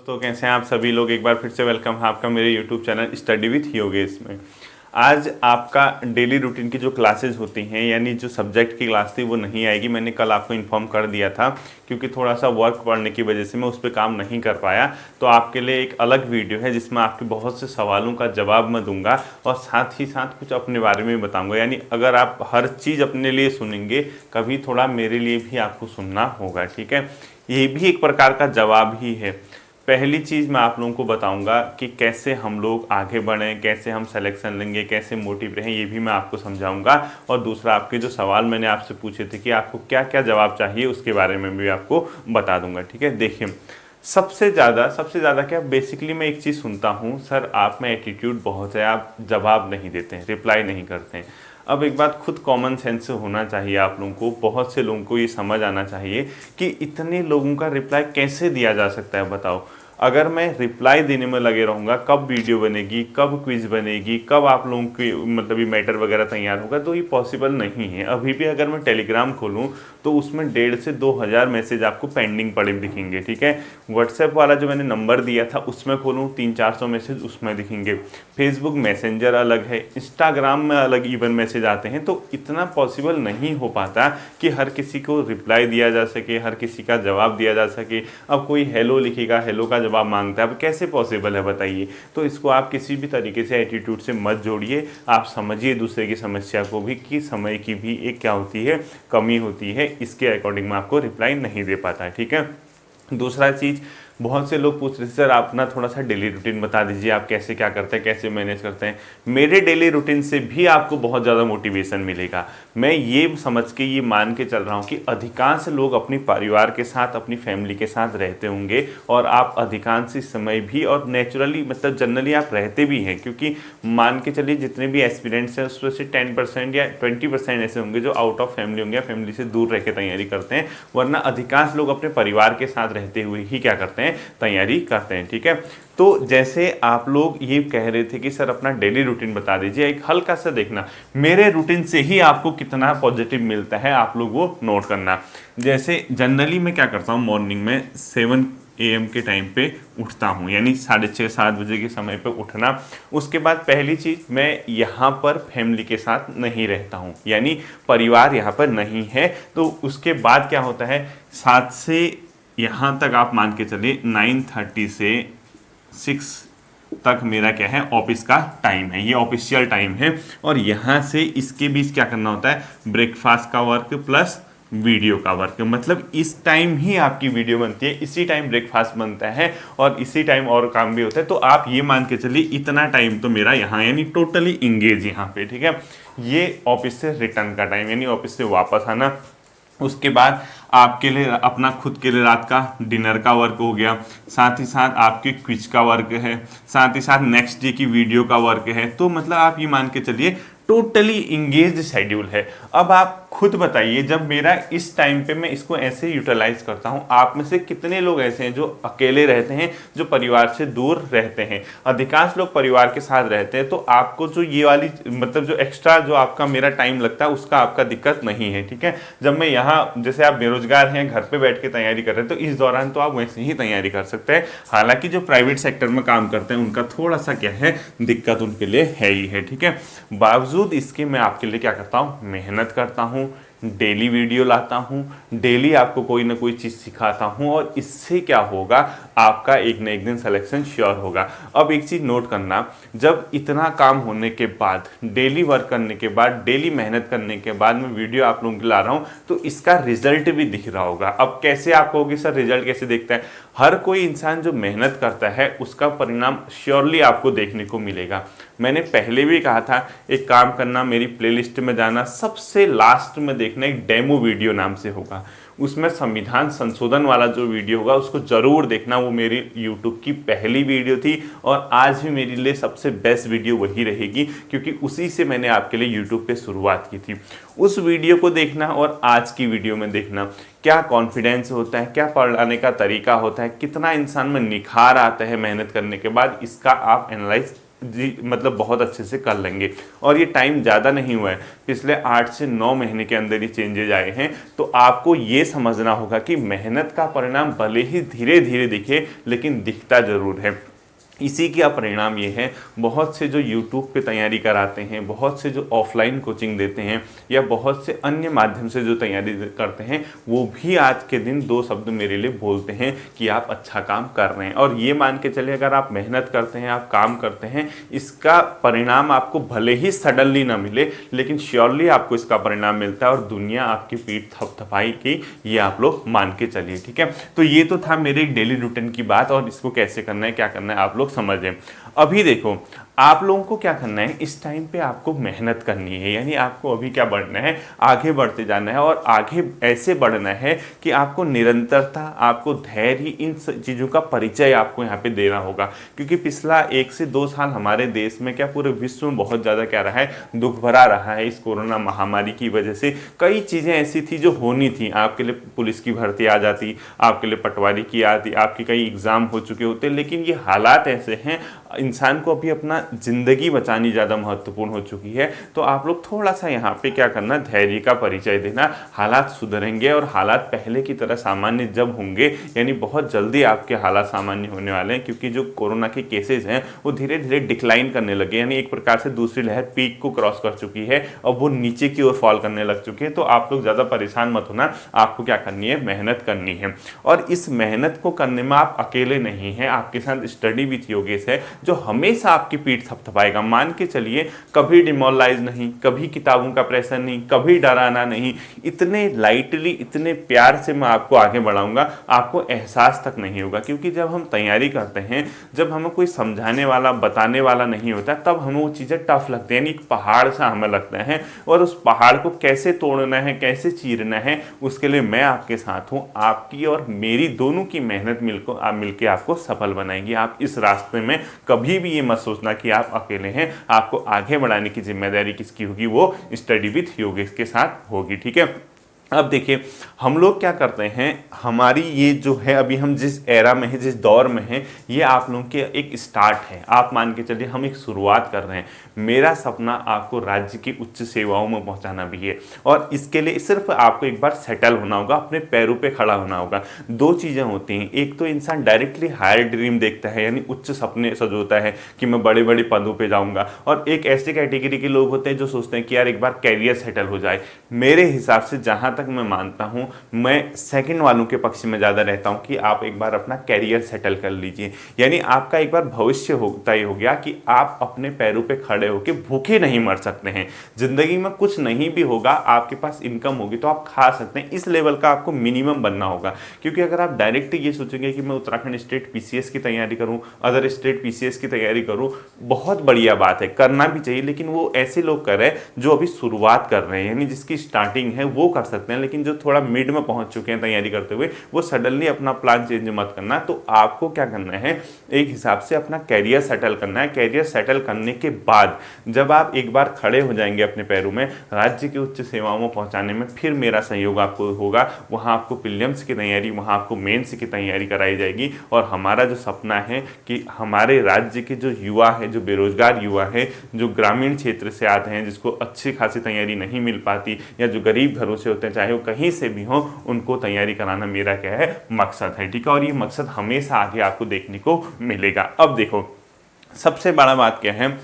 दोस्तों, कैसे हैं आप सभी लोग। एक बार फिर से वेलकम है आपका मेरे YouTube channel study with Yogesh में। आज आपका डेली रूटीन की जो क्लासेस होती हैं, यानी जो सब्जेक्ट की क्लास थी वो नहीं आएगी। मैंने कल आपको इन्फॉर्म कर दिया था, क्योंकि थोड़ा सा वर्क पड़ने की वजह से मैं उस पर काम नहीं कर पाया। तो आपके लिए एक अलग वीडियो है जिसमें आपके बहुत से सवालों का जवाब मैं दूंगा और साथ ही साथ कुछ अपने बारे में बताऊँगा। यानी अगर आप हर चीज़ अपने लिए सुनेंगे, कभी थोड़ा मेरे लिए भी आपको सुनना होगा, ठीक है। ये भी एक प्रकार का जवाब ही है। पहली चीज़ मैं आप लोगों को बताऊंगा कि कैसे हम लोग आगे बढ़ें, कैसे हम सिलेक्शन लेंगे, कैसे मोटिव रहें, ये भी मैं आपको समझाऊंगा। और दूसरा, आपके जो सवाल मैंने आपसे पूछे थे कि आपको क्या क्या जवाब चाहिए, उसके बारे में भी आपको बता दूंगा, ठीक है। देखिए, सबसे ज़्यादा क्या, बेसिकली मैं एक चीज़ सुनता हूँ, सर आप में एटीट्यूड बहुत है, आप जवाब नहीं देते हैं, रिप्लाई नहीं करते हैं। अब एक बात खुद कॉमन सेंस से होना चाहिए आप लोगों को, बहुत से लोगों को ये समझ आना चाहिए कि इतने लोगों का रिप्लाई कैसे दिया जा सकता है। बताओ, अगर मैं रिप्लाई देने में लगे रहूँगा, कब वीडियो बनेगी, कब क्विज बनेगी, कब आप लोगों की मतलब ये मैटर वगैरह तैयार होगा, तो ये पॉसिबल नहीं है। अभी भी अगर मैं टेलीग्राम खोलूँ तो उसमें 1,500 से 2,000 मैसेज आपको पेंडिंग पड़े दिखेंगे, ठीक है। व्हाट्सएप वाला जो मैंने नंबर दिया था उसमें खोलूँ, 300-400 मैसेज उसमें दिखेंगे। फेसबुक मैसेंजर अलग है, इंस्टाग्राम में अलग इवन मैसेज आते हैं। तो इतना पॉसिबल नहीं हो पाता कि हर किसी को रिप्लाई दिया जा सके, हर किसी का जवाब दिया जा सके। अब कोई हेलो लिखेगा, हेलो का जवाब मांगता है, अब कैसे पॉसिबल है बताइए। तो इसको आप किसी भी तरीके से एटीट्यूड से मत जोड़िए। आप समझिए दूसरे की समस्या को भी, कि समय की भी एक क्या होती है, कमी होती है। इसके अकॉर्डिंग मैं आपको रिप्लाई नहीं दे पाता है, ठीक है। दूसरा चीज़, बहुत से लोग पूछ रहे थे सर आप ना थोड़ा सा डेली रूटीन बता दीजिए, आप कैसे क्या करते हैं, कैसे मैनेज करते हैं। मेरे डेली रूटीन से भी आपको बहुत ज़्यादा मोटिवेशन मिलेगा। मैं ये समझ के, ये मान के चल रहा हूँ कि अधिकांश लोग अपनी परिवार के साथ, अपनी फैमिली के साथ रहते होंगे, और आप अधिकांश समय भी और नेचुरली मतलब जनरली आप रहते भी हैं। क्योंकि मान के चलिए जितने भी एस्पिरेंट्स हैं उसमें से 10% या 20% ऐसे होंगे जो आउट ऑफ फैमिली होंगे, फैमिली से दूर रह के तैयारी करते हैं। वरना अधिकांश लोग अपने परिवार के साथ रहते हुए ही क्या करते हैं, तैयारी करते हैं, ठीक है। तो जैसे आप लोग ये कह रहे थे कि सर अपना डेली रूटीन बता दीजिए, एक हल्का सा देखना मेरे रूटीन से ही आपको कितना पॉजिटिव मिलता है, आप लोग वो नोट करना। जैसे जनरली मैं क्या करता हूँ, मॉर्निंग में 7 AM के टाइम पे उठता हूँ, यानी 6:30-7 बजे के समय पे उठना। उसके बाद पहली चीज़, मैं यहाँ पर फैमिली के साथ नहीं रहता हूँ, यानी परिवार यहाँ पर नहीं है। तो उसके बाद क्या होता है, 7 से यहाँ तक आप मान के चलिए 9:30 से 6 तक मेरा क्या है, ऑफिस का टाइम है, ये ऑफिशियल टाइम है। और यहाँ से इसके बीच क्या करना होता है, ब्रेकफास्ट का वर्क प्लस वीडियो का वर्क। मतलब इस टाइम ही आपकी वीडियो बनती है, इसी टाइम ब्रेकफास्ट बनता है, और इसी टाइम और काम भी होता है। तो आप ये मान के चलिए इतना टाइम तो मेरा यहाँ, यानी टोटली इंगेज यहाँ पे, ठीक है। ये ऑफिस से रिटर्न का टाइम, यानी ऑफिस से वापस आना। उसके बाद आपके लिए अपना खुद के लिए रात का डिनर का वर्क हो गया, साथ ही साथ आपके क्विज का वर्क है, साथ ही साथ नेक्स्ट डे की वीडियो का वर्क है। तो मतलब आप ये मान के चलिए टोटली इंगेज शेड्यूल है। अब आप खुद बताइए, जब मेरा इस टाइम पे मैं इसको ऐसे यूटिलाइज करता हूँ, आप में से कितने लोग ऐसे हैं जो अकेले रहते हैं, जो परिवार से दूर रहते हैं। अधिकांश लोग परिवार के साथ रहते हैं। तो आपको जो ये वाली मतलब जो एक्स्ट्रा जो आपका मेरा टाइम लगता है, उसका आपका दिक्कत नहीं है, ठीक है। जब मैं यहाँ, जैसे आप बेरोजगार हैं, घर पे बैठ के तैयारी कर रहे हैं, तो इस दौरान तो आप वैसे ही तैयारी कर सकते हैं। हालांकि जो प्राइवेट सेक्टर में काम करते हैं उनका थोड़ा सा क्या है, दिक्कत उनके लिए है ही है, ठीक है। बावजूद इसके मैं आपके लिए क्या करता हूँ, मेहनत करता हूँ, डेली वीडियो लाता हूँ, डेली आपको कोई ना कोई चीज़ सिखाता हूँ, और इससे क्या होगा, आपका एक न एक दिन सिलेक्शन श्योर होगा। अब एक चीज़ नोट करना, जब इतना काम होने के बाद, डेली वर्क करने के बाद, डेली मेहनत करने के बाद मैं वीडियो आप लोगों को ला रहा हूँ, तो इसका रिजल्ट भी दिख रहा होगा। अब कैसे आप कहोगे सर रिजल्ट कैसे देखता है, हर कोई इंसान जो मेहनत करता है उसका परिणाम श्योरली आपको देखने को मिलेगा। मैंने पहले भी कहा था, एक काम करना, मेरी प्लेलिस्ट में जाना, सबसे लास्ट में देखना एक डेमो वीडियो नाम से होगा, उसमें संविधान संशोधन वाला जो वीडियो होगा उसको जरूर देखना। वो मेरी यूट्यूब की पहली वीडियो थी, और आज भी मेरे लिए सबसे बेस्ट वीडियो वही रहेगी, क्योंकि उसी से मैंने आपके लिए यूट्यूब पे शुरुआत की थी। उस वीडियो को देखना और आज की वीडियो में देखना, क्या कॉन्फिडेंस होता है, क्या पढ़ाने का तरीका होता है, कितना इंसान में निखार आता है मेहनत करने के बाद, इसका आप एनालाइज जी मतलब बहुत अच्छे से कर लेंगे। और ये टाइम ज़्यादा नहीं हुआ है, पिछले 8 से 9 महीने के अंदर ही चेंजेज आए हैं। तो आपको ये समझना होगा कि मेहनत का परिणाम भले ही धीरे धीरे दिखे, लेकिन दिखता ज़रूर है। इसी का परिणाम ये है, बहुत से जो यूट्यूब पे तैयारी कराते हैं, बहुत से जो ऑफलाइन कोचिंग देते हैं, या बहुत से अन्य माध्यम से जो तैयारी करते हैं, वो भी आज के दिन 2 शब्द मेरे लिए बोलते हैं कि आप अच्छा काम कर रहे हैं। और ये मान के चलिए, अगर आप मेहनत करते हैं, आप काम करते हैं, इसका परिणाम आपको भले ही सडनली ना मिले, लेकिन श्योरली आपको इसका परिणाम मिलता है, और दुनिया आपकी पीठ थपथपाएगी, ये आप लोग मान के चलिए। ठीक है, तो ये तो था मेरे डेली रूटीन की बात, और इसको कैसे करना है, क्या करना है, आप लोग समझें। अभी देखो, आप लोगों को क्या करना है, इस टाइम पे आपको मेहनत करनी है। यानी आपको अभी क्या बढ़ना है, आगे बढ़ते जाना है, और आगे ऐसे बढ़ना है कि आपको निरंतरता, आपको धैर्य, इन चीज़ों का परिचय आपको यहाँ पे देना होगा। क्योंकि पिछला 1 से 2 साल हमारे देश में, क्या पूरे विश्व में बहुत ज़्यादा क्या रहा है, दुख भरा रहा है। इस कोरोना महामारी की वजह से कई चीज़ें ऐसी थी जो होनी थी। आपके लिए पुलिस की भर्ती आ जाती, आपके लिए पटवारी की आती, आपके कई एग्ज़ाम हो चुके होते, लेकिन ये हालात ऐसे हैं, इंसान को अभी अपना ज़िंदगी बचानी ज़्यादा महत्वपूर्ण हो चुकी है। तो आप लोग थोड़ा सा यहाँ पे क्या करना, धैर्य का परिचय देना। हालात सुधरेंगे, और हालात पहले की तरह सामान्य जब होंगे, यानी बहुत जल्दी आपके हालात सामान्य होने वाले हैं। क्योंकि जो कोरोना के केसेस हैं वो धीरे धीरे डिक्लाइन करने लगे, यानी एक प्रकार से दूसरी लहर पीक को क्रॉस कर चुकी है, और वो नीचे की ओर फॉल करने लग चुकी है। तो आप लोग ज़्यादा परेशान मत होना, आपको क्या करनी है, मेहनत करनी है। और इस मेहनत को करने में आप अकेले नहीं हैं, आपके साथ स्टडी विथ योगेश है, जो हमेशा आपकी पीठ थपथपाएगा। मान के चलिए, कभी डिमोरलाइज नहीं, कभी किताबों का प्रेशर नहीं, कभी डराना नहीं, इतने लाइटली, इतने प्यार से मैं आपको आगे बढ़ाऊंगा, आपको एहसास तक नहीं होगा। क्योंकि जब हम तैयारी करते हैं, जब हमें कोई समझाने वाला, बताने वाला नहीं होता, तब हमें वो चीज़ें टफ लगती हैं, यानी एक पहाड़ सा हमें लगता है। और उस पहाड़ को कैसे तोड़ना है, कैसे चीरना है, उसके लिए मैं आपके साथ हूँ। आपकी और मेरी दोनों की मेहनत मिलके आपको सफल बनाएगी। आप इस रास्ते में कभी भी ये मत सोचना कि आप अकेले हैं। आपको आगे बढ़ाने की जिम्मेदारी किसकी होगी, वो स्टडी विथ योगेश के साथ होगी। ठीक है, अब देखिए, हम लोग क्या करते हैं, हमारी ये जो है, अभी हम जिस एरा में है, जिस दौर में हैं, ये आप लोगों के एक स्टार्ट है। आप मान के चलिए, हम एक शुरुआत कर रहे हैं। मेरा सपना आपको राज्य की उच्च सेवाओं में पहुंचाना भी है, और इसके लिए सिर्फ आपको एक बार सेटल होना होगा, अपने पैरों पे खड़ा होना होगा। 2 चीज़ें होती हैं, एक तो इंसान डायरेक्टली हायर ड्रीम देखता है, यानी उच्च सपने सजोता है कि मैं बड़े बड़े पदों पे जाऊंगा, और एक ऐसे कैटेगरी के लोग होते हैं जो सोचते हैं कि यार एक बार कैरियर सेटल हो जाए। मेरे हिसाब से जहाँ तक मैं मानता हूं, मैं सेकंड वालों के पक्ष में ज़्यादा रहता हूं कि आप एक बार अपना कैरियर सेटल कर लीजिए। यानी आपका एक बार भविष्य तय हो गया कि आप अपने पैरों पे खड़े होकर भूखे नहीं मर सकते हैं। जिंदगी में कुछ नहीं भी होगा, आपके पास इनकम होगी तो आप खा सकते हैं। इस लेवल का आपको मिनिमम बनना होगा। क्योंकि अगर आप डायरेक्ट ये सोचेंगे कि मैं उत्तराखंड स्टेट पीसीएस की तैयारी करूँ, अदर स्टेट पीसीएस की तैयारी करूँ, बहुत बढ़िया बात है, करना भी चाहिए, लेकिन वो ऐसे लोग कर रहे हैं जो अभी शुरुआत कर रहे हैं, यानी जिसकी स्टार्टिंग है वो कर सकते हैं। लेकिन जो थोड़ा मिड में पहुंच चुके हैं तैयारी करते हुए, वो सडनली अपना प्लान चेंज मत करना। तो आपको क्या करना है, एक हिसाब से अपना कैरियर सेटल करना है। कैरियर सेटल करने के बाद जब आप एक बार खड़े हो जाएंगे अपने पैरों में, राज्य की उच्च सेवाओं में पहुंचाने में फिर मेरा सहयोग आपको होगा। वहां आपको प्रीलिम्स की तैयारी, वहां आपको मेंस की तैयारी कराई जाएगी। और हमारा जो सपना है कि हमारे राज्य के जो युवा है, जो बेरोजगार युवा है, जो ग्रामीण क्षेत्र से आते हैं, जिसको अच्छी खासी तैयारी नहीं मिल पाती, या जो गरीब घरों से होते हैं, चाहे वो कहीं से भी हो, उनको तैयारी कराना मेरा क्या है, मकसद है। ठीक है, और ये मकसद हमेशा आगे आपको देखने को मिलेगा। अब देखो, सबसे बड़ा बात क्या है,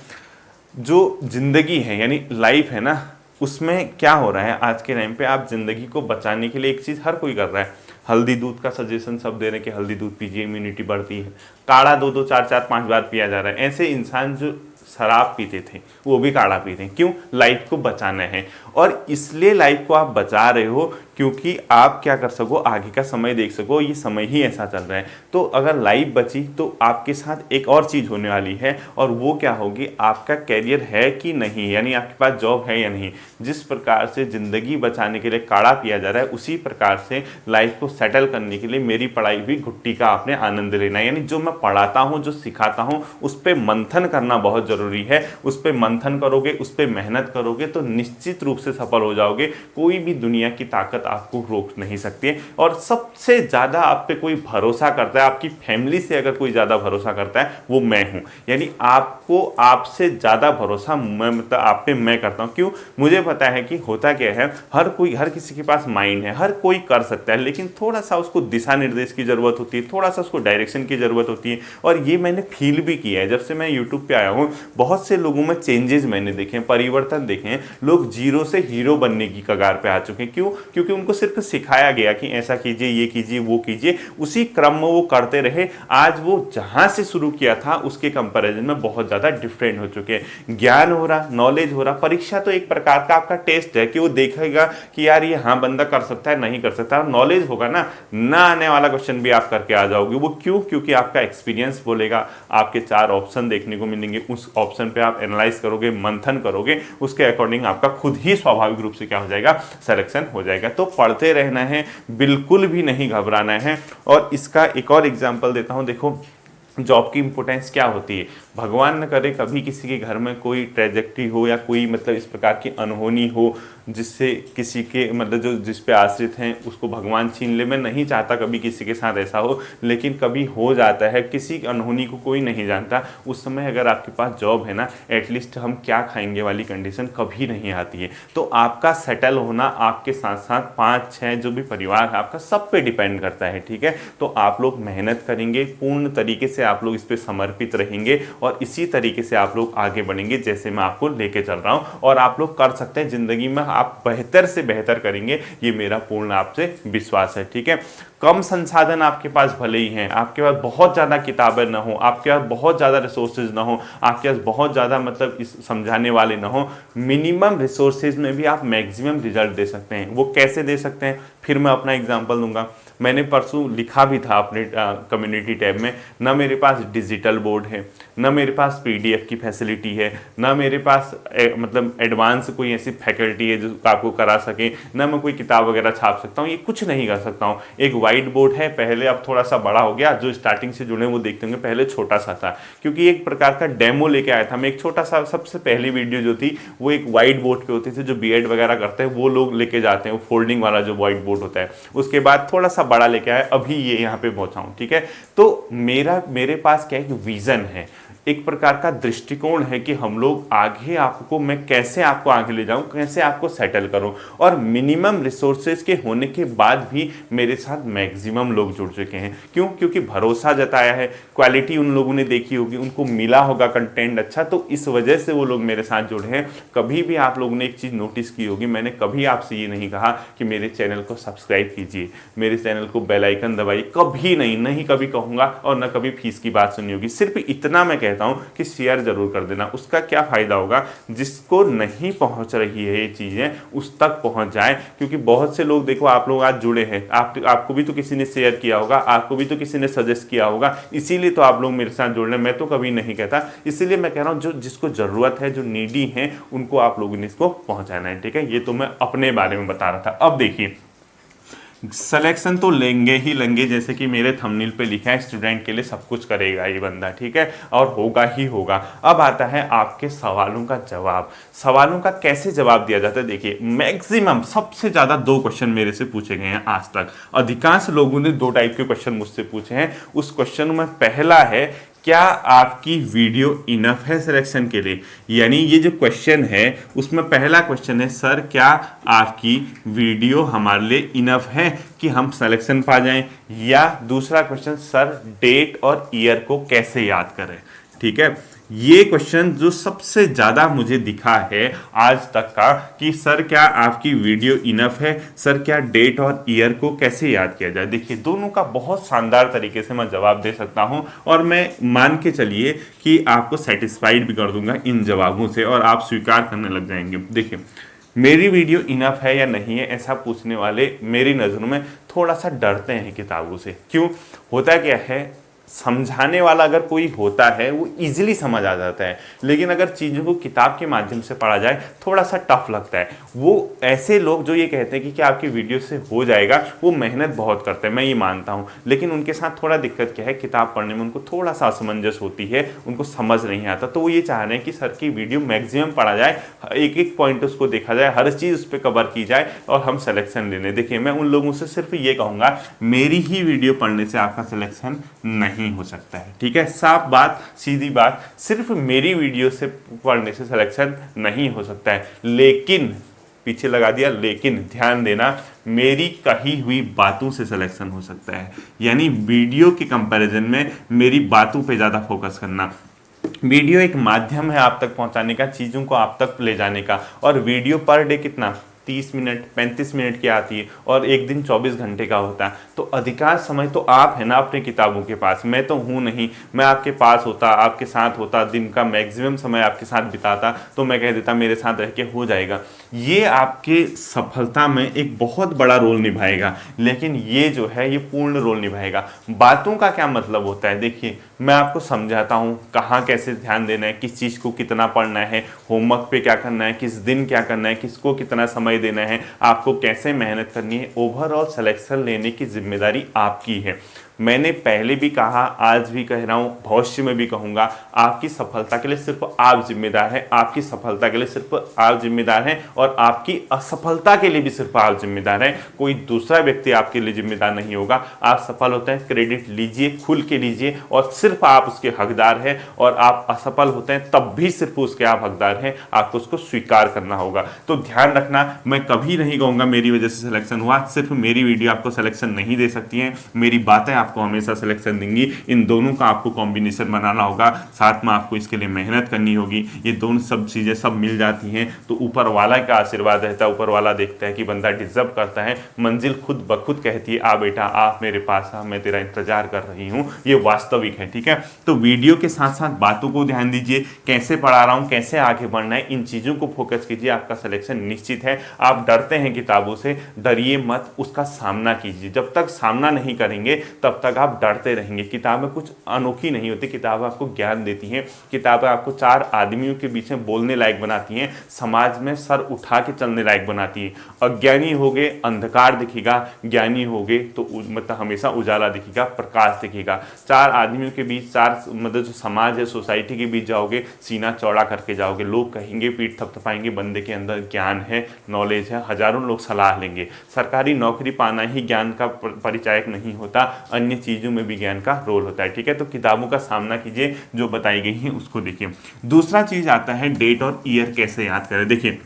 जो जिंदगी है यानी लाइफ है ना, उसमें क्या हो रहा है आज के टाइम पे, आप जिंदगी को बचाने के लिए एक चीज़ हर कोई कर रहा है। हल्दी दूध का सजेशन सब दे रहे हैं कि हल्दी दूध पीजिए, इम्यूनिटी बढ़ती है। काढ़ा 2-2, 4-4, 5 बार पिया जा रहा है। ऐसे इंसान जो शराब पीते थे वो भी काढ़ा पीते हैं। क्यों? लाइफ को बचाना है। और इसलिए लाइफ को आप बचा रहे हो क्योंकि आप क्या कर सको, आगे का समय देख सको। ये समय ही ऐसा चल रहा है। तो अगर लाइफ बची तो आपके साथ एक और चीज़ होने वाली है, और वो क्या होगी, आपका कैरियर है कि नहीं, यानी आपके पास जॉब है या नहीं। जिस प्रकार से ज़िंदगी बचाने के लिए काढ़ा पिया जा रहा है, उसी प्रकार से लाइफ को सेटल करने के लिए मेरी पढ़ाई भी घुट्टी का आपने आनंद लेना है। यानी जो मैं पढ़ाता हूँ, जो सिखाता हूँ, उस पर मंथन करना बहुत ज़रूरी है। उस पर मंथन करोगे, उस पर मेहनत करोगे तो निश्चित रूप से सफल हो जाओगे। कोई भी दुनिया की ताकत आदत आपको रोक नहीं सकती है। और सबसे ज़्यादा आप पे कोई भरोसा करता है, आपकी फैमिली से अगर कोई ज़्यादा भरोसा करता है वो मैं हूँ। यानी आपको आपसे ज़्यादा भरोसा मैं मतलब आप पे मैं करता हूँ। क्यों? मुझे पता है कि होता क्या है, हर किसी के पास माइंड है, हर कोई कर सकता है, लेकिन थोड़ा सा उसको दिशा निर्देश की ज़रूरत होती है, थोड़ा सा उसको डायरेक्शन की ज़रूरत होती है। और ये मैंने फील भी किया है। जब से मैं यूट्यूब पे आया हूँ बहुत से लोगों में चेंजेस मैंने देखे हैं, परिवर्तन देखे हैं। लोग जीरो से हीरो बनने की कगार पे आ चुके हैं। क्यों? क्योंकि उनको सिर्फ सिखाया गया कि ऐसा कीजिए, ये कीजिए, वो कीजिए, उसी क्रम में वो करते रहे। आज वो जहाँ से शुरू किया था उसके कंपैरिजन में बहुत ज़्यादा डिफरेंट हो चुके हैं। ज्ञान हो रहा, नॉलेज हो रहा। परीक्षा तो एक प्रकार का आपका टेस्ट है कि वो देखेगा कि यार ये हाँ बंदा कर सकता है, नहीं कर सकता। नॉलेज होगा ना आने वाला क्वेश्चन भी आप करके आ जाओगे। वो क्यों? क्योंकि आपका एक्सपीरियंस बोलेगा। आपके 4 ऑप्शन देखने को मिलेंगे, उस ऑप्शन पे आप एनालाइज करोगे, मंथन करोगे, उसके अकॉर्डिंग आपका खुद ही स्वाभाविक रूप से क्या हो जाएगा, सिलेक्शन हो जाएगा। तो पढ़ते रहना है, बिल्कुल भी नहीं घबराना है। और इसका एक और एग्जाम्पल देता हूँ। देखो जॉब की इंपॉर्टेंस क्या होती है। भगवान न करे कभी किसी के घर में कोई ट्रेजेक्ट्री हो या कोई मतलब इस प्रकार की अनहोनी हो जिससे किसी के मतलब जो जिस पे आश्रित हैं उसको भगवान छीन ले। मैं नहीं चाहता कभी किसी के साथ ऐसा हो, लेकिन कभी हो जाता है। किसी अनहोनी को कोई नहीं जानता। उस समय अगर आपके पास जॉब है ना, एटलीस्ट हम क्या खाएंगे वाली कंडीशन कभी नहीं आती है। तो आपका सेटल होना आपके साथ साथ 5-6 जो भी परिवार है आपका, सब पे डिपेंड करता है। ठीक है, तो आप लोग मेहनत करेंगे, पूर्ण तरीके से आप लोग इस पे समर्पित रहेंगे और इसी तरीके से आप लोग आगे बढ़ेंगे जैसे मैं आपको लेके चल रहा हूं। और आप लोग कर सकते हैं, जिंदगी में आप बेहतर से बेहतर करेंगे, ये मेरा पूर्ण आपसे विश्वास है। ठीक है, कम संसाधन आपके पास भले ही हैं, आपके पास बहुत ज़्यादा किताबें ना हो, आपके पास बहुत ज़्यादा रिसोर्सेज ना हो, आपके पास बहुत ज़्यादा मतलब इस समझाने वाले ना हो, मिनिमम रिसोर्सेज में भी आप मैक्सिमम रिजल्ट दे सकते हैं। वो कैसे दे सकते हैं, फिर मैं अपना एग्जांपल दूंगा। मैंने परसों लिखा भी था अपने कम्युनिटी टैब में, ना मेरे पास डिजिटल बोर्ड है, ना मेरे पास पीडीएफ की फैसिलिटी है, ना मेरे पास मतलब एडवांस कोई ऐसी फैकल्टी है जो आपको करा सके, ना मैं कोई किताब वगैरह छाप सकता हूँ, ये कुछ नहीं कर सकता हूँ। एक वाइट बोर्ड है, पहले अब थोड़ा सा बड़ा हो गया, जो स्टार्टिंग से जुड़े वो देखते होंगे, पहले छोटा सा था क्योंकि एक प्रकार का डेमो लेके आया था मैं। एक छोटा सा, सबसे पहली वीडियो जो थी वो एक वाइट बोर्ड पे होती थी, जो बीएड वगैरह करते हैं वो लोग लेके जाते हैं, वो फोल्डिंग वाला जो वाइट बोर्ड होता है। उसके बाद थोड़ा सा बड़ा लेके आया, अभी ये यहाँ पे पहुंचा हूं। ठीक है, तो मेरे पास क्या है कि विजन है, एक प्रकार का दृष्टिकोण है कि हम लोग आगे, आपको मैं कैसे आपको आगे ले जाऊं, कैसे आपको सेटल करूं। और मिनिमम रिसोर्सेज के होने के बाद भी मेरे साथ मैक्सिमम लोग जुड़ चुके हैं। क्यों? क्योंकि भरोसा जताया है, क्वालिटी उन लोगों ने देखी होगी, उनको मिला होगा कंटेंट अच्छा, तो इस वजह से वो लोग मेरे साथ जुड़े हैं। कभी भी आप लोगों ने एक चीज़ नोटिस की होगी, मैंने कभी आपसे ये नहीं कहा कि मेरे चैनल को सब्सक्राइब कीजिए, मेरे चैनल को बेल आइकन दबाइए, कभी नहीं कभी कहूँगा, और न कभी फीस की बात सुनी होगी। सिर्फ इतना मैं कहता हूं कि शेयर जरूर कर देना। उसका क्या फायदा होगा, जिसको नहीं पहुंच रही है ये चीजें उस तक पहुंच जाए। क्योंकि बहुत से लोग, देखो आप लोग आज जुड़े हैं, आपको भी तो किसी ने शेयर किया होगा, आपको भी तो किसी ने सजेस्ट किया होगा, इसीलिए तो आप लोग मेरे साथ जुड़ रहे हैं। मैं तो कभी नहीं कहता, इसीलिए मैं कह रहा हूं जो जिसको जरूरत है, जो नीडी है, उनको आप लोगों ने इसको पहुंचाना है। ठीक है, ये तो मैं अपने बारे में बता रहा था। अब देखिए, सिलेक्शन तो लेंगे ही लेंगे, जैसे कि मेरे थंबनेल पे लिखा है, स्टूडेंट के लिए सब कुछ करेगा ये बंदा। ठीक है, और होगा ही होगा। अब आता है आपके सवालों का जवाब। सवालों का कैसे जवाब दिया जाता है, देखिए मैक्सिमम सबसे ज़्यादा 2 क्वेश्चन मेरे से पूछे गए हैं आज तक। अधिकांश लोगों ने 2 टाइप के क्वेश्चन मुझसे पूछे हैं। उस क्वेश्चन में पहला है, क्या आपकी वीडियो इनफ है सिलेक्शन के लिए। यानी ये जो क्वेश्चन है उसमें पहला क्वेश्चन है, सर क्या आपकी वीडियो हमारे लिए इनफ है कि हम सिलेक्शन पा जाएं। या दूसरा क्वेश्चन, सर डेट और ईयर को कैसे याद करें। ठीक है, ये क्वेश्चन जो सबसे ज़्यादा मुझे दिखा है आज तक का, कि सर क्या आपकी वीडियो इनफ है, सर क्या डेट और ईयर को कैसे याद किया जाए। देखिए दोनों का बहुत शानदार तरीके से मैं जवाब दे सकता हूं, और मैं मान के चलिए कि आपको सेटिस्फाइड भी कर दूंगा इन जवाबों से, और आप स्वीकार करने लग जाएंगे। देखिए, मेरी वीडियो इनफ है या नहीं है, ऐसा पूछने वाले मेरी नज़रों में थोड़ा सा डरते हैं किताबों से। क्यों? होता क्या है, समझाने वाला अगर कोई होता है वो इजीली समझ आ जाता है, लेकिन अगर चीज़ों को किताब के माध्यम से पढ़ा जाए थोड़ा सा टफ लगता है। वो ऐसे लोग जो ये कहते हैं कि आपकी वीडियो से हो जाएगा, वो मेहनत बहुत करते हैं, मैं ये मानता हूँ, लेकिन उनके साथ थोड़ा दिक्कत क्या है, किताब पढ़ने में उनको थोड़ा सा असमंजस होती है, उनको समझ नहीं आता। तो वो ये चाह रहे हैं कि सर की वीडियो मैक्सिमम पढ़ा जाए, एक एक पॉइंट उसको देखा जाए, हर चीज़ उस पर कवर की जाए और हम सिलेक्शन ले लें। देखिए, मैं उन लोगों से सिर्फ ये कहूँगा, मेरी ही वीडियो पढ़ने से आपका सिलेक्शन नहीं हो सकता है। ठीक है, साफ बात, सीधी बात, सिर्फ मेरी वीडियो से पढ़ने से सिलेक्शन नहीं हो सकता है। लेकिन पीछे लगा दिया लेकिन, ध्यान देना, मेरी कही हुई बातों से सिलेक्शन हो सकता है। यानी वीडियो के कंपैरिजन में मेरी बातों पे ज़्यादा फोकस करना। वीडियो एक माध्यम है आप तक पहुंचाने का, चीज़ों को आप तक ले जाने का, और वीडियो पर डे कितना 30 मिनट 35 मिनट की आती है और एक दिन 24 घंटे का होता है। तो अधिकांश समय तो आप है ना अपने किताबों के पास, मैं तो हूँ नहीं। मैं आपके पास होता, आपके साथ होता, दिन का मैक्सिमम समय आपके साथ बिताता, तो मैं कह देता मेरे साथ रह के हो जाएगा। ये आपके सफलता में एक बहुत बड़ा रोल निभाएगा, लेकिन ये जो है ये पूर्ण रोल निभाएगा। बातों का क्या मतलब होता है, देखिए मैं आपको समझाता हूँ कहाँ कैसे ध्यान देना है, किस चीज़ को कितना पढ़ना है, होमवर्क पे क्या करना है, किस दिन क्या करना है, किसको कितना समय देना है, आपको कैसे मेहनत करनी है। ओवरऑल सिलेक्शन लेने की जिम्मेदारी आपकी है। मैंने पहले भी कहा, आज भी कह रहा हूँ, भविष्य में भी कहूँगा, आपकी सफलता के लिए सिर्फ आप जिम्मेदार हैं, आपकी सफलता के लिए सिर्फ आप जिम्मेदार हैं, और आपकी असफलता के लिए भी सिर्फ आप जिम्मेदार हैं। कोई दूसरा व्यक्ति आपके लिए जिम्मेदार नहीं होगा। आप सफल होते हैं, क्रेडिट लीजिए, खुल के लीजिए, और सिर्फ आप उसके हकदार हैं, और आप असफल होते हैं तब भी सिर्फ उसके आप हकदार हैं, आपको उसको स्वीकार करना होगा। तो ध्यान रखना, मैं कभी नहीं कहूँगा मेरी वजह से सिलेक्शन हुआ, सिर्फ मेरी वीडियो आपको सिलेक्शन नहीं दे सकती हैं, मेरी बातें आपको हमेशा सिलेक्शन देंगी। इन दोनों का आपको कॉम्बिनेशन बनाना होगा, साथ में आपको इसके लिए मेहनत करनी होगी। ये दोनों सब चीज़ें सब मिल जाती हैं तो ऊपर वाला का आशीर्वाद रहता है, ऊपर वाला देखता है कि बंदा डिजर्व करता है, मंजिल खुद ब खुद कहती है आ बेटा आ मेरे पास आ, मैं तेरा इंतजार कर रही हूँ। ये वास्तविक है। ठीक है, तो वीडियो के साथ साथ बातों को ध्यान दीजिए, कैसे पढ़ा रहा हूँ, कैसे आगे बढ़ना है, इन चीज़ों को फोकस कीजिए, आपका सिलेक्शन निश्चित है। आप डरते हैं किताबों से, डरिए मत, उसका सामना कीजिए। जब तक सामना नहीं करेंगे तब तक आप डरते रहेंगे। किताबें कुछ अनोखी नहीं होती, किताबें आपको ज्ञान देती हैं, किताबें आपको चार आदमियों के बीच में बोलने लायक बनाती हैं, समाज में सर उठा के चलने लायक बनाती हैं। अज्ञानी होगे अंधकार दिखेगा, ज्ञानी होगे तो मतलब हमेशा उजाला दिखेगा, प्रकाश दिखेगा। चार आदमियों के बीच, चार मतलब जो समाज है, सोसाइटी के बीच जाओगे, सीना चौड़ा करके जाओगे, लोग कहेंगे, पीठ थपथपाएंगे, बंदे के अंदर ज्ञान है, नॉलेज है, हजारों लोग सलाह लेंगे। सरकारी नौकरी पाना ही ज्ञान का परिचायक नहीं होता, अन्य चीज़ों में भी ज्ञान का रोल होता है। ठीक है, तो किताबों का सामना कीजिए, जो बताई गई है उसको देखिए। दूसरा चीज़ आता है डेट और ईयर कैसे याद करें। देखिए,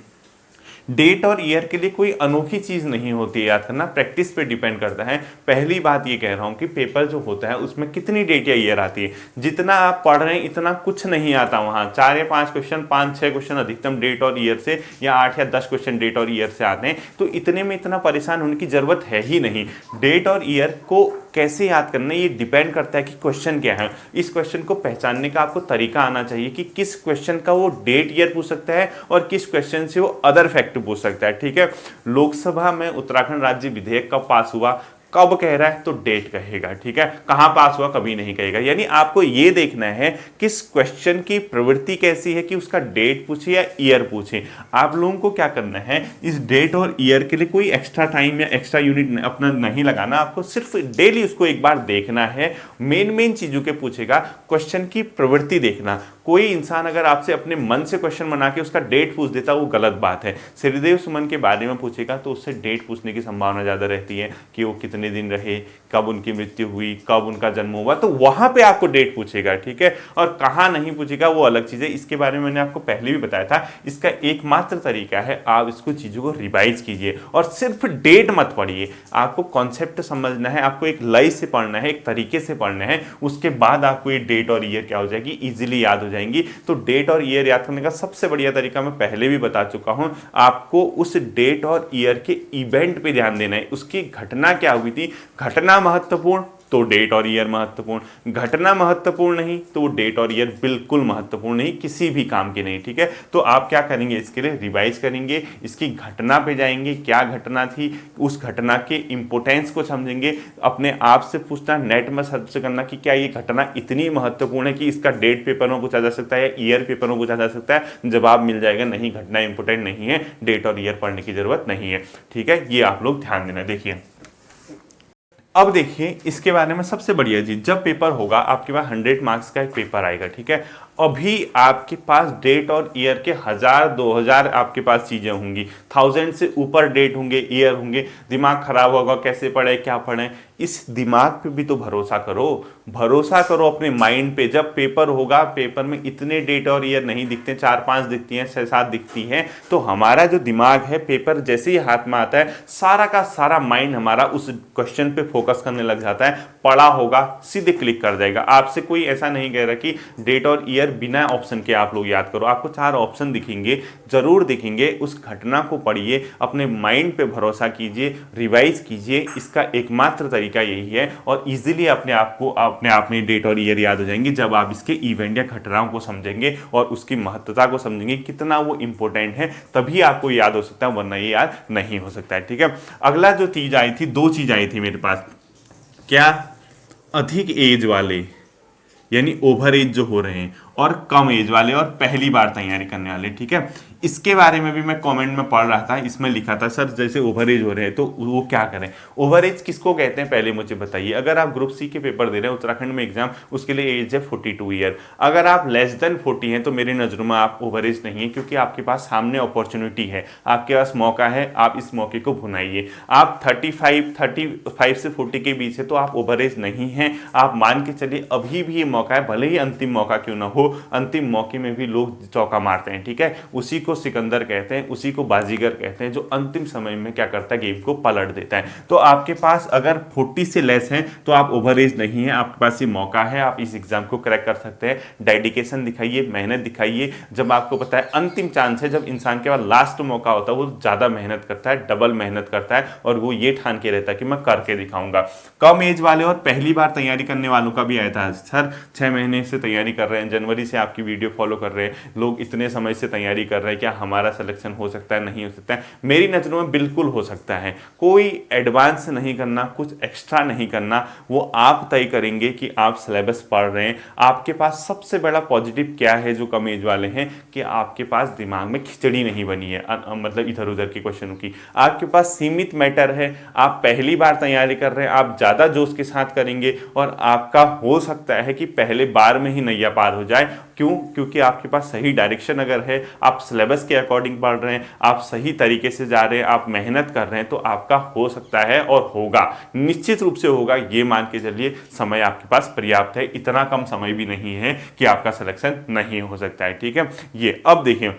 डेट और ईयर के लिए कोई अनोखी चीज़ नहीं होती है याद करना, प्रैक्टिस पे डिपेंड करता है। पहली बात ये कह रहा हूँ कि पेपर जो होता है उसमें कितनी डेट या ईयर आती है, जितना आप पढ़ रहे हैं इतना कुछ नहीं आता वहाँ। 4 या 5 क्वेश्चन, 5-6 क्वेश्चन अधिकतम डेट और ईयर से, या 8 या 10 क्वेश्चन डेट और ईयर से आते हैं, तो इतने में इतना परेशान होने की ज़रूरत है ही नहीं। डेट और ईयर को कैसे याद करना है ये डिपेंड करता है कि क्वेश्चन क्या है। इस क्वेश्चन को पहचानने का आपको तरीका आना चाहिए कि किस क्वेश्चन का वो डेट ईयर पूछ सकता है और किस क्वेश्चन से वो अदर फैक्ट पूछ सकता है। ठीक है, लोकसभा में उत्तराखंड राज्य विधेयक कब पास हुआ, कब कह रहा है तो डेट कहेगा। ठीक है, कहां पास हुआ कभी नहीं कहेगा। यानी आपको ये देखना है किस क्वेश्चन की प्रवृत्ति कैसी है कि उसका डेट पूछे या ईयर पूछे। आप लोगों को क्या करना है, इस डेट और ईयर के लिए कोई एक्स्ट्रा टाइम या एक्स्ट्रा यूनिट अपना नहीं लगाना, आपको सिर्फ डेली उसको एक बार देखना है। मेन चीजों के पूछेगा, क्वेश्चन की प्रवृत्ति देखना। कोई इंसान अगर आपसे अपने मन से क्वेश्चन बना के उसका डेट पूछ देता, वो गलत बात है। श्रीदेव सुमन के बारे में पूछेगा तो उससे डेट पूछने की संभावना ज़्यादा रहती है कि वो कितने दिन रहे, कब उनकी मृत्यु हुई, कब उनका जन्म हुआ, तो वहाँ पे आपको डेट पूछेगा। ठीक है, और कहाँ नहीं पूछेगा वो अलग चीज़ है। इसके बारे में मैंने आपको पहले भी बताया था। इसका एकमात्र तरीका है, आप इसको चीज़ों को रिवाइज कीजिए और सिर्फ डेट मत पढ़िए। आपको कॉन्सेप्ट समझना है, आपको एक लय से पढ़ना है, एक तरीके से पढ़ना है, उसके बाद आपको ये डेट और ईयर क्या हो जाएगी, ईजिली याद हो जाएगी। तो डेट और ईयर याद करने का सबसे बढ़िया तरीका मैं पहले भी बता चुका हूं, आपको उस डेट और ईयर के इवेंट पे ध्यान देना है। उसकी घटना क्या हुई थी, घटना महत्वपूर्ण, तो डेट और ईयर महत्वपूर्ण, घटना महत्वपूर्ण नहीं तो वो डेट और ईयर बिल्कुल महत्वपूर्ण नहीं, किसी भी काम की नहीं। ठीक है, तो आप क्या करेंगे, इसके लिए रिवाइज करेंगे, इसकी घटना पे जाएंगे, क्या घटना थी, उस घटना के इंपोर्टेंस को समझेंगे, अपने आप से पूछना, नेट में सर्च करना कि क्या ये घटना इतनी महत्वपूर्ण है कि इसका डेट पेपर में पूछा जा सकता है या ईयर पेपर में पूछा जा सकता है। जवाब मिल जाएगा नहीं, घटना इंपोर्टेंट नहीं है, डेट और ईयर पढ़ने की जरूरत नहीं है। ठीक है, ये आप लोग ध्यान देना। देखिए अब देखिए इसके बारे में सबसे बढ़िया चीज, जब पेपर होगा आपके पास 100 मार्क्स का एक पेपर आएगा। ठीक है, अभी आपके पास डेट और ईयर के 1000 2000 आपके पास चीजें होंगी, 1000 से ऊपर डेट होंगे, ईयर होंगे, दिमाग खराब होगा, कैसे पढ़े क्या पढ़े। इस दिमाग पे भी तो भरोसा करो, भरोसा करो अपने माइंड पे। जब पेपर होगा, पेपर में इतने डेट और ईयर नहीं दिखते, 4-5 दिखती हैं, 6-7 दिखती हैं, तो हमारा जो दिमाग है पेपर जैसे ही हाथ में आता है सारा का सारा माइंड हमारा उस क्वेश्चन पे फोकस करने लग जाता है, पढ़ा होगा सीधे क्लिक कर जाएगा। आपसे कोई ऐसा नहीं कह रहा कि डेट और ईयर बिना ऑप्शन के आप लोग याद करो, आपको 4 ऑप्शन दिखेंगे, जरूर दिखेंगे, उस घटना को पढ़िए, अपने माइंड पे भरोसा कीजिए, रिवाइज कीजिए, इसका एकमात्र तरीका यही है। और इजीली अपने आप में डेट और ईयर याद हो जाएंगे जब आप इसके इवेंट या घटनाओं को समझेंगे और उसकी महत्वता को समझेंगे, कितना वो इंपॉर्टेंट है, तभी आपको याद हो सकता है, वरना ये याद नहीं हो सकता है। ठीक है, अगला जो चीज आई थी, 2 चीज आई थी मेरे पास, क्या, अधिक एज वाले यानी ओवर एज जो हो रहे हैं, और कम एज वाले और पहली बार तैयारी करने वाले। ठीक है, इसके बारे में भी मैं कमेंट में पढ़ रहा था, इसमें लिखा था सर जैसे ओवर एज हो रहे हैं तो वो क्या करें। ओवर एज किसको कहते हैं पहले मुझे बताइए। अगर आप ग्रुप सी के पेपर दे रहे हैं उत्तराखंड में एग्जाम, उसके लिए एज है 42 ईयर। अगर आप लेस देन 40 हैं तो मेरी नज़रों में आप ओवर एज नहीं है, क्योंकि आपके पास सामने अपॉर्चुनिटी है, आपके पास मौका है, आप इस मौके को भुनाइए। आप 35 से 40 के बीच है तो आप ओवर एज नहीं हैं, आप मान के चलिए अभी भी ये मौका है, भले ही अंतिम मौका क्यों ना हो, अंतिम मौके में भी लोग चौका मारते हैं। ठीक है, उसी को सिकंदर कहते हैं, उसी को बाजीगर कहते हैं, जो अंतिम समय में क्या करता है, गेम को पलट देता है। तो आपके पास अगर 40 से लेस है तो आप ओवर एज नहीं है, आपके पास ये मौका है, आप इस एग्जाम को क्रैक कर सकते हैं। डेडिकेशन दिखाइए, मेहनत दिखाइए। जब आपको पता है अंतिम चांस है, जब इंसान के पास लास्ट मौका होता है, वो ज्यादा मेहनत करता है, डबल मेहनत करता है, और वो ये ठान के रहता है कि मैं करके दिखाऊंगा। कम एज वाले और पहली बार तैयारी करने वालों का भी आया था, सर 6 महीने से तैयारी कर रहे हैं, जनवरी से आपकी वीडियो फॉलो कर रहे हैं लोग, इतने समय से तैयारी कर रहे हैं, क्या हमारा सिलेक्शन हो सकता है, नहीं हो सकता है? मेरी नज़रों में बिल्कुल हो सकता है। कोई एडवांस नहीं करना, कुछ एक्स्ट्रा नहीं करना, वो आप तय करेंगे कि आप सिलेबस पढ़ रहे हैं। आपके पास सबसे बड़ा पॉजिटिव क्या है जो कम एज वाले हैं, कि आपके पास दिमाग में खिचड़ी नहीं बनी है, मतलब इधर उधर के क्वेश्चनों की। आपके पास सीमित मैटर है, आप पहली बार तैयारी कर रहे हैं, आप ज़्यादा जोश के साथ करेंगे और आपका हो सकता है कि पहले बार में ही नैया पार हो जाए। क्यों? क्योंकि आपके पास सही डायरेक्शन अगर है, आप सिलेबस के अकॉर्डिंग पढ़ रहे हैं, आप सही तरीके से जा रहे हैं, आप मेहनत कर रहे हैं, तो आपका हो सकता है और होगा, निश्चित रूप से होगा, ये मान के चलिए। समय आपके पास पर्याप्त है, इतना कम समय भी नहीं है कि आपका सिलेक्शन नहीं हो सकता है। ठीक है, ये अब देखिए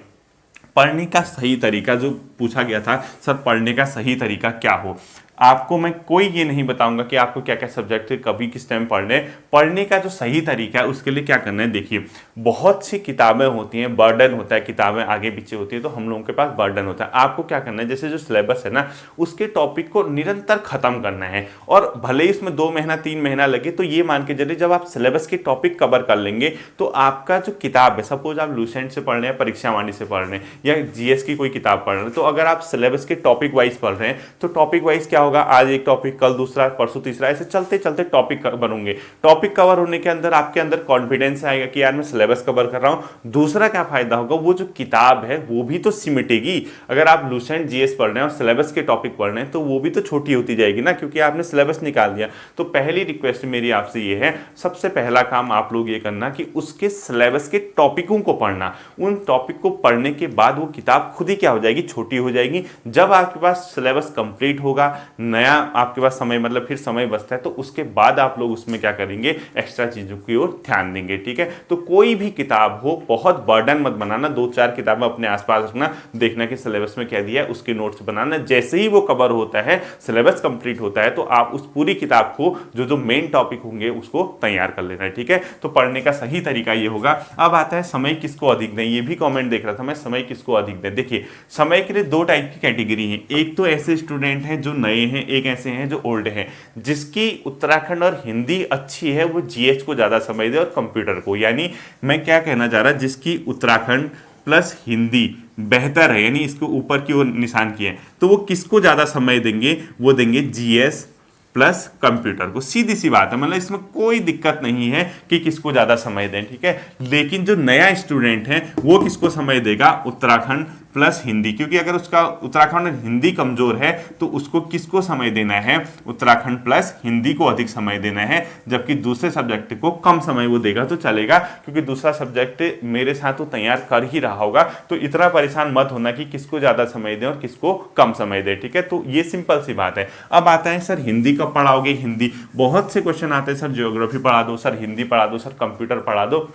पढ़ने का सही तरीका जो पूछा गया था, सर पढ़ने का सही तरीका क्या हो। आपको मैं कोई ये नहीं बताऊंगा कि आपको क्या क्या सब्जेक्ट कभी किस टाइम पढ़ने का जो सही तरीका है उसके लिए क्या करना है। देखिए बहुत सी किताबें होती हैं, बर्डन होता है, किताबें आगे पीछे होती है, तो हम लोगों के पास बर्डन होता है। आपको क्या करना है, जैसे जो सिलेबस है ना, उसके टॉपिक को निरंतर खत्म करना है, और भले ही इसमें 2 महीना 3 महीना लगे, तो ये मान के चलिए जब आप सिलेबस के टॉपिक कवर कर लेंगे तो आपका जो किताब है, सपोज आप लूसेंट से पढ़ रहे हैं, परीक्षा वाणी से पढ़ रहे हैं, या जीएस की कोई किताब पढ़ रहे हैं, तो अगर आप सिलेबस के टॉपिक वाइज पढ़ रहे हैं तो टॉपिक वाइज क्या होगा, आज एक टॉपिक, कल दूसरा, परसों तीसरा, ऐसे चलते चलते टॉपिक बनोगे। टॉपिक कवर होने के अंदर आपके अंदर कॉन्फिडेंस आएगा कि यार मैं सिलेबस कवर कर रहा हूं। दूसरा क्या फायदा होगा, वो जो किताब है वो भी तो सिमटेगी। अगर आप लूसेंट जीएस पढ़ रहे हैं और सिलेबस के टॉपिक पढ़ रहे हैं तो वो भी तो छोटी होती जाएगी ना, क्योंकि आपने सिलेबस निकाल दिया। तो पहली रिक्वेस्ट मेरी आपसे ये है, सबसे पहला काम आप लोग ये करना कि उसके सिलेबस के टॉपिकों को पढ़ना। उन टॉपिक को पढ़ने के बाद वो किताब खुद ही क्या हो जाएगी, छोटी हो जाएगी। जब आपके पास सिलेबस कंप्लीट होगा, नया आपके पास समय, मतलब फिर समय बचता है, तो उसके बाद आप लोग उसमें क्या करेंगे, एक्स्ट्रा चीजों की ओर ध्यान देंगे। ठीक है, तो कोई भी किताब हो बहुत बर्डन मत बनाना, 2-4 किताबें अपने आसपास रखना, देखना कि सिलेबस में क्या दिया है, उसके नोट्स बनाना। जैसे ही वो कवर होता है, सिलेबस कंप्लीट होता है, तो आप उस पूरी किताब को जो मेन टॉपिक होंगे उसको तैयार कर लेना है। ठीक है, तो पढ़ने का सही तरीका ये होगा। अब आता है समय किसको अधिक दें, ये भी कमेंट देख रहा था मैं, समय किसको अधिक दें। देखिए समय के लिए 2 टाइप की कैटेगरी है। एक तो ऐसे स्टूडेंट हैं जो नए हैं, एक ऐसे हैं जो ओल्ड हैं। जिसकी उत्तराखंड और हिंदी अच्छी है वो जीएच को ज़्यादा समय दे और कंप्यूटर को। यानी मैं क्या कहना चाह रहा, जिसकी उत्तराखंड प्लस हिंदी बेहतर है, यानी इसको ऊपर की ओर निशान किया है, तो वो किसको ज़्यादा समय देंगे, वो देंगे जीएस प्लस कंप्यूटर को। सीधी सी बात है, मतलब इसमें कोई दिक्कत नहीं है कि किसको ज़्यादा समय दें, ठीक है। लेकिन जो नया स्टूडेंट है वो किसको समय देगा, उत्तराखंड प्लस हिंदी, क्योंकि अगर उसका उत्तराखंड और हिंदी कमजोर है तो उसको किसको समय देना है, उत्तराखंड प्लस हिंदी को अधिक समय देना है। जबकि दूसरे सब्जेक्ट को कम समय वो देगा तो चलेगा, क्योंकि दूसरा सब्जेक्ट मेरे साथ वो तैयार कर ही रहा होगा। तो इतना परेशान मत होना कि किसको ज़्यादा समय दें और किसको कम समय दें, ठीक है। तो ये सिंपल सी बात है। अब आता है सर हिंदी कब पढ़ाओगे, हिंदी बहुत से क्वेश्चन आते हैं, सर ज्योग्राफी पढ़ा दो, सर हिंदी पढ़ा दो, सर कंप्यूटर पढ़ा दो।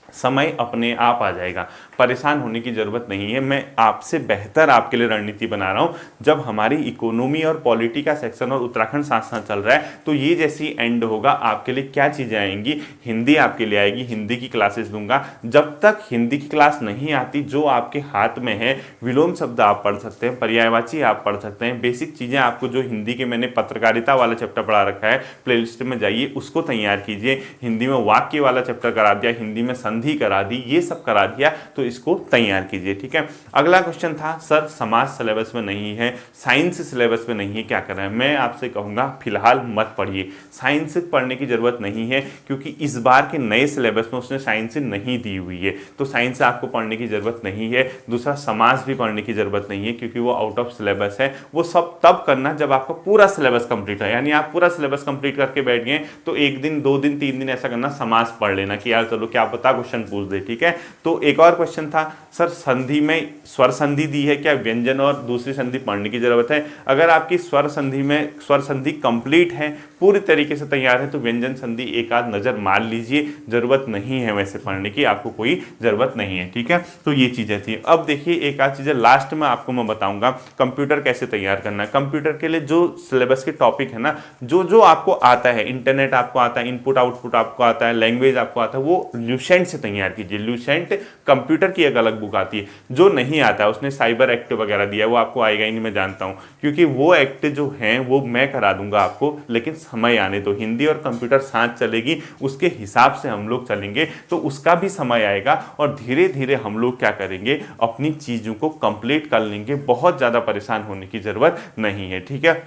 समय अपने आप आ जाएगा, परेशान होने की ज़रूरत नहीं है। मैं आपसे बेहतर आपके लिए रणनीति बना रहा हूँ। जब हमारी इकोनॉमी और पॉलिटी का सेक्शन और उत्तराखंड साथ साथ चल रहा है, तो ये जैसी एंड होगा आपके लिए क्या चीज़ें आएंगी, हिंदी आपके लिए आएगी, हिंदी की क्लासेस दूंगा। जब तक हिंदी की क्लास नहीं आती, जो आपके हाथ में है, विलोम शब्द आप पढ़ सकते हैं, पर्यायवाची आप पढ़ सकते हैं, बेसिक चीज़ें आपको जो हिंदी के मैंने पत्रकारिता वाला चैप्टर पढ़ा रखा है, प्लेलिस्ट में जाइए उसको तैयार कीजिए। हिंदी में वाक्य वाला चैप्टर करा दिया, हिंदी में संधि करा दी, ये सब करा दिया, तो इसको तैयार कीजिए, ठीक है। अगला क्वेश्चन था सर समाज सिलेबस में नहीं है, साइंस सिलेबस में नहीं है, क्या करना है। मैं आपसे कहूंगा फिलहाल मत पढ़िए, साइंस पढ़ने की जरूरत नहीं है, क्योंकि इस बार के नए सिलेबस में उसने साइंस नहीं दी हुई है, तो साइंस आपको पढ़ने की जरूरत नहीं है। दूसरा समाज भी पढ़ने की जरूरत नहीं है, क्योंकि वो आउट ऑफ सिलेबस है। वो सब तब करना जब आपका पूरा सिलेबस कंप्लीट है, यानी आप पूरा सिलेबस कंप्लीट करके बैठ गए तो एक दिन, 2 दिन, 3 दिन ऐसा करना, समाज पढ़ लेना कि यार चलो क्या पता क्वेश्चन पूछ दे, ठीक है। तो एक और क्वेश्चन था सर संधि में स्वर संधि दी है, क्या व्यंजन और दूसरी संधि पढ़ने की जरूरत है। अगर आपकी स्वर संधि में स्वर संधि कंप्लीट है, पूरी तरीके से तैयार है, तो व्यंजन संधि एक आध नजर मार लीजिए, जरूरत नहीं है वैसे पढ़ने की, आपको कोई जरूरत नहीं है, ठीक है। तो ये चीजें थी। अब देखिए एक आध चीजें लास्ट में आपको मैं बताऊंगा, कंप्यूटर कैसे तैयार करना है। कंप्यूटर के लिए जो सिलेबस के टॉपिक है ना, जो जो आपको आता है, इंटरनेट आपको आता है, इनपुट आउटपुट आपको आता है, लैंग्वेज आपको आता है, वो ल्यूसेंट से तैयार कीजिए। ल्यूसेंट कंप्यूटर की एक अलग बुक आती है। जो नहीं आता है, उसने साइबर एक्ट वगैरह दिया है, वो आपको आएगा ही नहीं, मैं जानता हूं, क्योंकि वो एक्ट जो हैं वो मैं करा दूंगा आपको, लेकिन समय आने तो हिंदी और कंप्यूटर साथ चलेगी, उसके हिसाब से हम लोग चलेंगे, तो उसका भी समय आएगा और धीरे धीरे हम लोग क्या करेंगे, अपनी चीज़ों को कंप्लीट कर लेंगे। बहुत ज़्यादा परेशान होने की ज़रूरत नहीं है, ठीक है।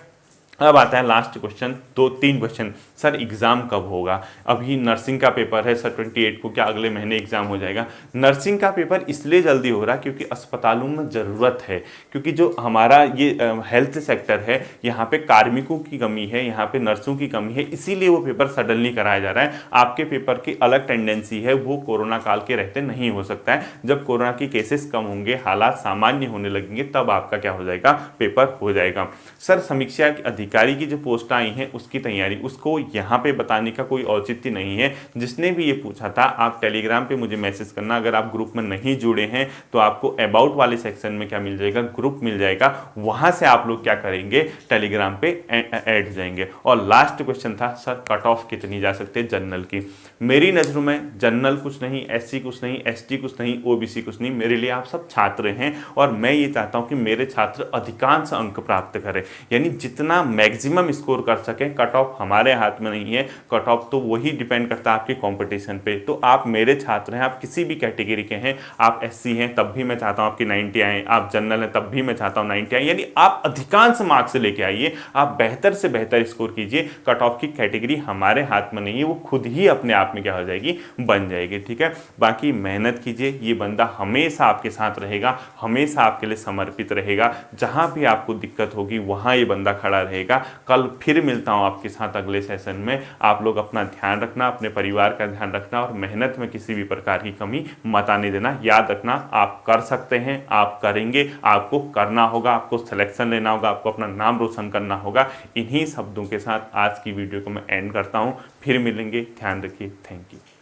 अब आता है last question, 2-3 question. Sir exam कब होगा। अभी नर्सिंग का पेपर है सर 28 को, क्या अगले महीने एग्ज़ाम हो जाएगा। नर्सिंग का पेपर इसलिए जल्दी हो रहा है क्योंकि अस्पतालों में ज़रूरत है, क्योंकि जो हमारा ये हेल्थ सेक्टर है, यहाँ पे कार्मिकों की कमी है, यहाँ पे नर्सों की कमी है, इसीलिए वो पेपर सडनली कराया जा रहा है। आपके पेपर की अलग टेंडेंसी है, वो कोरोना काल के रहते नहीं हो सकता है। जब कोरोना की केसेस कम होंगे, हालात सामान्य होने लगेंगे, तब आपका क्या हो जाएगा, पेपर हो जाएगा। सर समीक्षा की अधिकारी की जो पोस्ट आई हैं उसकी तैयारी, उसको यहाँ पे बताने का कोई औचित्य नहीं है। जिसने भी ये पूछा था, आप टेलीग्राम पे मुझे मैसेज करना। अगर आप ग्रुप में नहीं जुड़े हैं तो आपको अबाउट वाले सेक्शन में क्या मिल जाएगा, ग्रुप मिल जाएगा, वहां से आप लोग क्या करेंगे, टेलीग्राम पे ऐड हो जाएंगे। और लास्ट क्वेश्चन था सर कट ऑफ कितनी जा सकते हैं जनरल की। मेरी नज़रों में जनरल कुछ नहीं, एससी कुछ नहीं, एसटी कुछ नहीं, ओबीसी कुछ नहीं, मेरे लिए आप सब छात्र हैं और मैं ये चाहता हूं कि मेरे छात्र अधिकांश अंक प्राप्त करें, यानी जितना मैक्सिमम स्कोर कर सकें। कट ऑफ हमारे हाथ में नहीं है, कट ऑफ तो वही डिपेंड करता है आपके कंपटीशन पे। तो आप मेरे छात्र हैं, आप किसी भी कैटेगरी के हैं, आप एससी हैं तब भी मैं चाहता हूं आपकी 90 आए, आप जनरल हैं तब भी मैं चाहता हूं 90 आए, यानी आप अधिकांश मार्क्स लेके आइए, आप बेहतर से बेहतर स्कोर कीजिए। कट ऑफ की कैटेगरी हमारे हाथ में नहीं है, वो खुद ही अपने आप में क्या हो जाएगी, बन जाएगी, ठीक है। बाकी मेहनत कीजिए, ये बंदा हमेशा आपके साथ रहेगा, हमेशा आपके लिए समर्पित रहेगा। जहां भी आपको दिक्कत होगी वहां ये बंदा खड़ा रहेगा। कल फिर मिलता हूं आपके साथ अगले सेशन में। आप लोग अपना ध्यान रखना, अपने परिवार का ध्यान रखना और मेहनत में किसी भी प्रकार की कमी मत आने देना। याद रखना, आप कर सकते हैं, आप करेंगे, आपको करना होगा, आपको सिलेक्शन लेना होगा, आपको अपना नाम रोशन करना होगा। इन्हीं शब्दों के साथ आज की वीडियो को मैं एंड करता हूं, फिर मिलेंगे, ध्यान रखिए, थैंक यू।